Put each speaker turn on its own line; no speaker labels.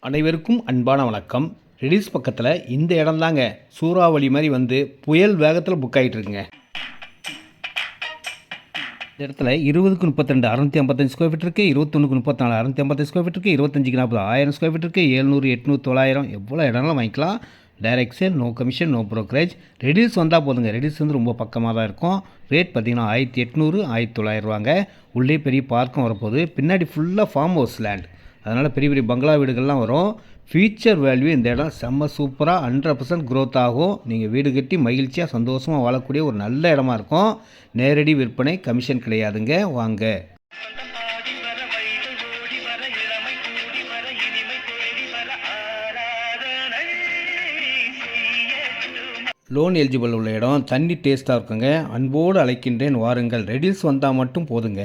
அனைவருக்கும் அன்பான வணக்கம். ரெடிஸ் பக்கத்தில் இந்த இடம் தாங்க சூறாவளி மாதிரி வந்து புயல் வேகத்தில் புக் ஆகிட்டு இருக்குங்க. இந்த இடத்துல 20க்கு 32 655 ஸ்கொயர் ஃபீட் இருக்குது, 21க்கு 34 655 ஸ்கொயர் ஃபீட் இருக்குது, 25க்கு 40 1000 ஸ்கொயர் ஃபீட் இருக்குது, 700 800 900 எவ்வளோ இடம்லாம் வாங்கிக்கலாம். Direct sale, no commission, no brokerage. ரெடிஸ் வந்தால் போதுங்க. ரெடிஸ் வந்து ரொம்ப பக்கமாக தான் இருக்கும். ரேட் பார்த்தீங்கன்னா 1800 1900 ரூபாங்க. உள்ளே பெரிய பார்க்கும் வரப்போகுது. பின்னாடி ஃபுல்லாக ஃபார்ம் ஹவுஸ் லேண்ட், அதனால் பெரிய பெரிய பங்களா வீடுகள்லாம் வரும். ஃபியூச்சர் வேல்யூ இந்த இடம் செம்ம சூப்பராக 100% க்ரோத் ஆகும். நீங்கள் வீடு கட்டி மகிழ்ச்சியாக சந்தோஷமாக வாழக்கூடிய ஒரு நல்ல இடமா இருக்கும். நேரடி விற்பனை, கமிஷன் கிடையாதுங்க. வாங்க. லோன் எலிஜிபிள் உள்ள இடம், தண்ணி டேஸ்ட்டாக இருக்குங்க. அன்போடு அழைக்கின்றேன், வாருங்கள். ரெடில்ஸ் வந்தால் மட்டும் போதுங்க.